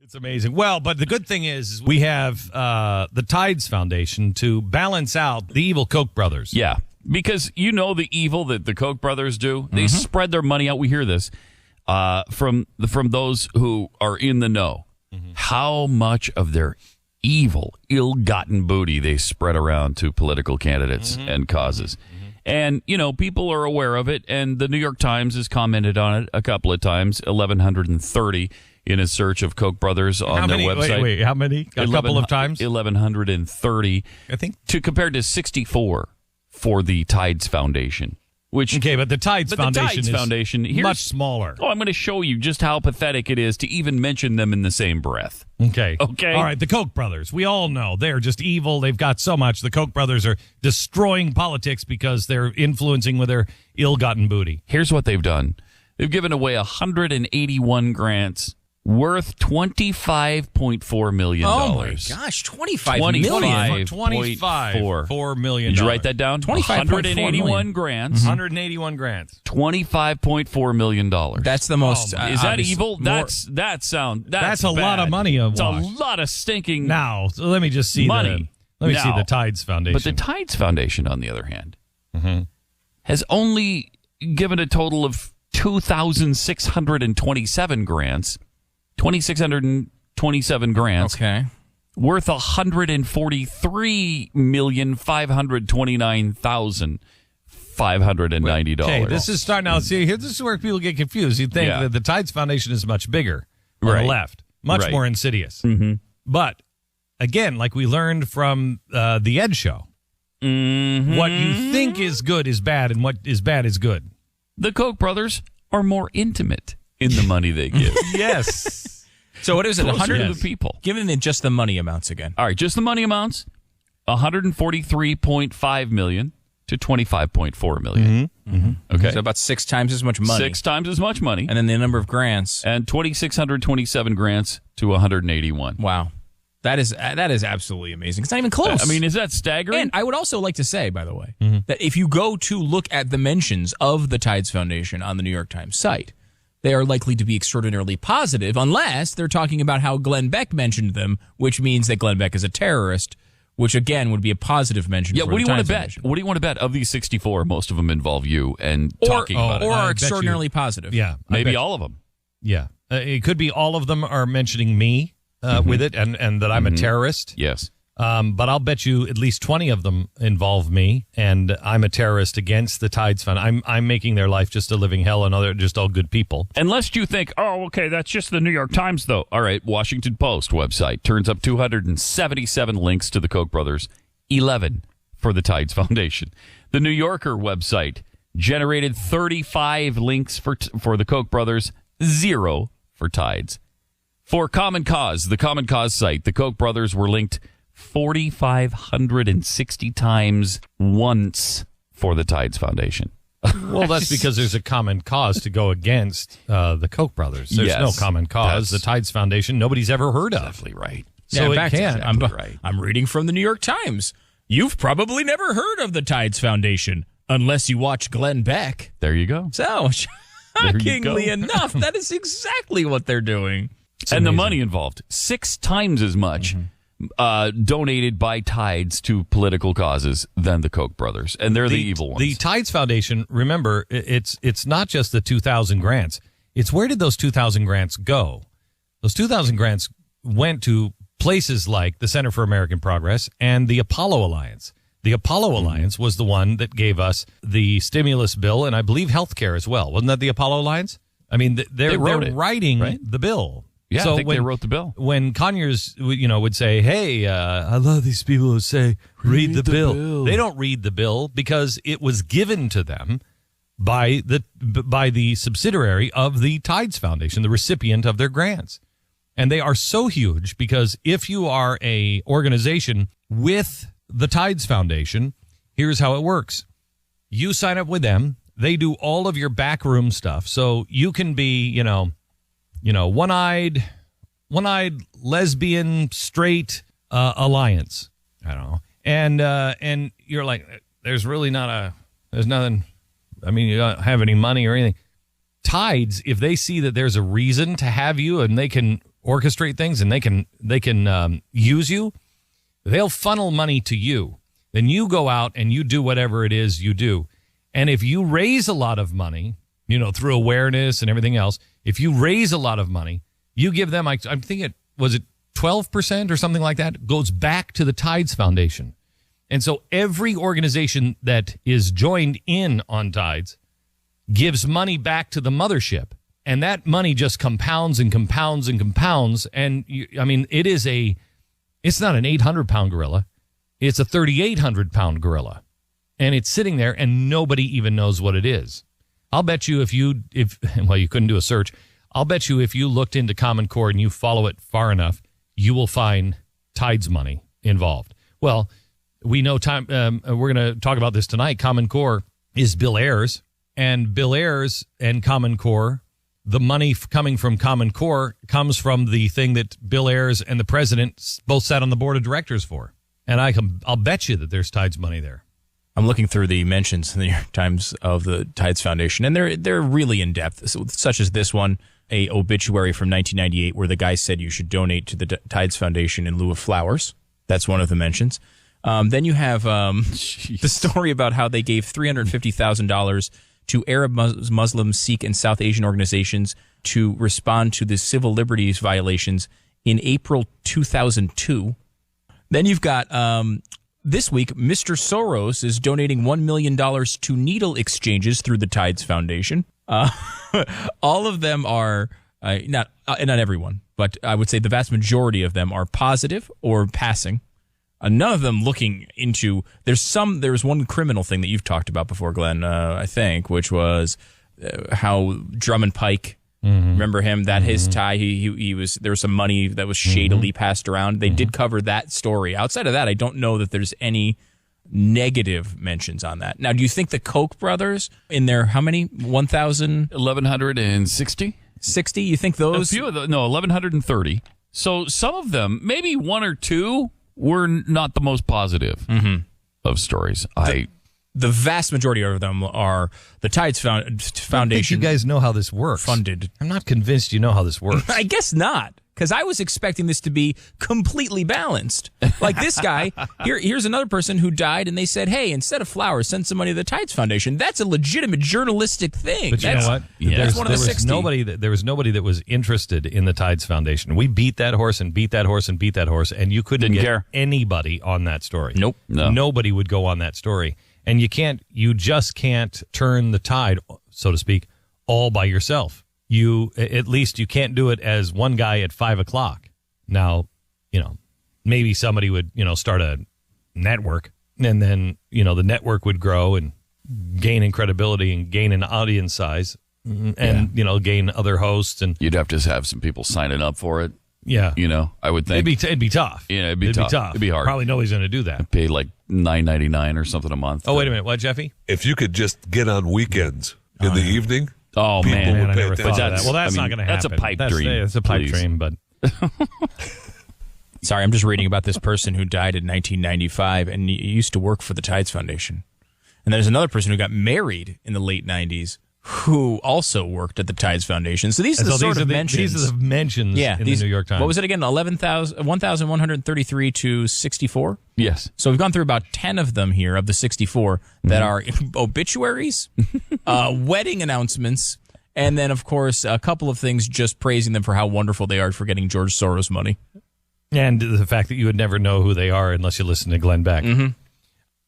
It's amazing. Well, but the good thing is we have the Tides Foundation to balance out the evil Koch brothers. Yeah, because you know the evil that the Koch brothers do. They spread their money out. We hear this from those who are in the know. How much of their evil, ill-gotten booty they spread around to political candidates and causes. And, you know, people are aware of it, and the New York Times has commented on it a couple of times, 1,130 in a search of Koch brothers on their website. Wait, how many? A couple of times? 1,130. I think. Compared to 64 for the Tides Foundation. But the Tides Foundation is much smaller. Oh, I'm going to show you just how pathetic it is to even mention them in the same breath. Okay. All right, the Koch brothers. We all know they're just evil. They've got so much. The Koch brothers are destroying politics because they're influencing with their ill-gotten booty. Here's what they've done. They've given away 181 grants worth $25.4 million. Oh, my gosh. $25 million? $25.4 million. Did you write that down? 181 grants. 181 grants. $25.4 million. That's the most... is that evil? That's a lot of money. It's a lot of stinking Now, so let me just see money. Let me see the Tides Foundation. But the Tides Foundation, on the other hand, has only given a total of 2,627 grants. 2,627 grants. Okay. Worth $143,529,590. Okay, this is starting out. See, this is where people get confused. You think that the Tides Foundation is much bigger on the left, much more insidious. But again, like we learned from the Ed Show, what you think is good is bad, and what is bad is good. The Koch brothers are more intimate in the money they give. Yes. So what is it? 100 of the people. Give them just the money amounts again. All right, just the money amounts. $143.5 million to $25.4 million. Okay. So about 6 times as much money. 6 times as much money. And then the number of grants. And 2,627 grants to 181. Wow. That is absolutely amazing. It's not even close. I mean, is that staggering? And I would also like to say, by the way, that if you go to look at the mentions of the Tides Foundation on the New York Times site, they are likely to be extraordinarily positive unless they're talking about how Glenn Beck mentioned them, which means that Glenn Beck is a terrorist, which again would be a positive mention. Yeah, for what do you want to bet? Foundation. What do you want to bet? Of these 64, most of them involve you and talking about it. Or are extraordinarily positive. Yeah. Maybe all of them. Yeah. It could be all of them are mentioning me with it and that I'm a terrorist. Yes. But I'll bet you at least 20 of them involve me, and I'm a terrorist against the Tides Fund. I'm making their life just a living hell, and they're just all good people. Unless you think, oh, okay, that's just the New York Times, though. All right, Washington Post website turns up 277 links to the Koch brothers, 11 for the Tides Foundation. The New Yorker website generated 35 links for the Koch brothers, 0 for Tides. For Common Cause, the Common Cause site, the Koch brothers were linked 4,560 times once for the Tides Foundation. Well, that's because there's a common cause to go against the Koch brothers. There's no common cause. The Tides Foundation, nobody's ever heard of. Exactly right. So it can. I'm reading from the New York Times. You've probably never heard of the Tides Foundation unless you watch Glenn Beck. There you go. So, shockingly enough, that is exactly what they're doing. And the money involved, 6 times as much donated by Tides to political causes than the Koch brothers. And they're the evil ones. The Tides Foundation, remember, it's not just the 2,000 grants. It's where did those 2,000 grants go? Those 2,000 grants went to places like the Center for American Progress and the Apollo Alliance. The Apollo Alliance was the one that gave us the stimulus bill and I believe health care as well. Wasn't that the Apollo Alliance? I mean, they're writing the bill. Yeah, so I think they wrote the bill. When Conyers, would say, hey, I love these people who say, read the bill. They don't read the bill because it was given to them by the subsidiary of the Tides Foundation, the recipient of their grants. And they are so huge because if you are a organization with the Tides Foundation, here's how it works. You sign up with them. They do all of your backroom stuff. So you can be, one-eyed lesbian straight alliance. I don't know. And you're like, there's nothing. I mean, you don't have any money or anything. Tides, if they see that there's a reason to have you and they can orchestrate things and they can use you. They'll funnel money to you. Then you go out and you do whatever it is you do. And if you raise a lot of money, through awareness and everything else, if you raise a lot of money, you give them, I'm thinking, was it 12% or something like that, goes back to the Tides Foundation. And so every organization that is joined in on Tides gives money back to the mothership. And that money just compounds and compounds and compounds. And it's not an 800-pound gorilla. It's a 3,800-pound gorilla. And it's sitting there and nobody even knows what it is. I'll bet you you couldn't do a search. I'll bet you if you looked into Common Core and you follow it far enough, you will find Tides money involved. Well, we know we're going to talk about this tonight. Common Core is Bill Ayers, and Bill Ayers and Common Core, the money coming from Common Core comes from the thing that Bill Ayers and the president both sat on the board of directors for. And I'll bet you that there's Tides money there. I'm looking through the mentions in the New York Times of the Tides Foundation, and they're really in depth, such as this one, a obituary from 1998 where the guy said you should donate to the Tides Foundation in lieu of flowers. That's one of the mentions. Then you have the story about how they gave $350,000 to Arab, Muslim, Sikh, and South Asian organizations to respond to the civil liberties violations in April 2002. Then you've got this week, Mr. Soros is donating $1 million to needle exchanges through the Tides Foundation. All of them are, not everyone, but I would say the vast majority of them are positive or passing. None of them looking into, there's one criminal thing that you've talked about before, Glenn, I think, which was how Drummond Pike, remember him, that his tie, he was, there was some money that was shadily passed around. They did cover that story. Outside of that, I don't know that there's any negative mentions on that. Now, do you think the Koch brothers in their, how many, 1,160? 60? You think those? A few of those, no, 1,130. So some of them, maybe one or two, were not the most positive of stories. The vast majority of them are the Tides Foundation. I think you guys know how this works. Funded. I'm not convinced you know how this works. I guess not, because I was expecting this to be completely balanced. Like this guy, here's another person who died, and they said, hey, instead of flowers, send some money to the Tides Foundation. That's a legitimate journalistic thing. But you know what? Yeah. That's one of the 60. There was nobody that was interested in the Tides Foundation. We beat that horse and beat that horse and beat that horse, and you couldn't Didn't get care. anybody on that story. Nope. No. Nobody would go on that story. And you just can't turn the tide, so to speak, all by yourself. At least you can't do it as one guy at 5 o'clock. Now, maybe somebody would, start a network, and then, the network would grow and gain in credibility and gain in audience size and, gain other hosts. And you'd have to have some people signing up for it. Yeah. I would think. It'd be tough. Yeah, it'd be tough. It'd be hard. Probably nobody's going to do that. Pay like $9.99 or something a month. Oh, wait a minute. What, Jeffy? If you could just get on weekends in the evening. Oh, people man. would I pay never thought attention. of that. Well, that's not going to happen. That's a pipe dream. It's a pipe please. dream, but Sorry, I'm just reading about this person who died in 1995, and he used to work for the Tides Foundation. And there's another person who got married in the late 90s who also worked at the Tides Foundation. So these are the sort of mentions. These are the mentions in the New York Times. What was it again? 1,133 to 64? Yes. So we've gone through about 10 of them here of the 64 that are obituaries, wedding announcements, and then, of course, a couple of things just praising them for how wonderful they are for getting George Soros money. And the fact that you would never know who they are unless you listen to Glenn Beck.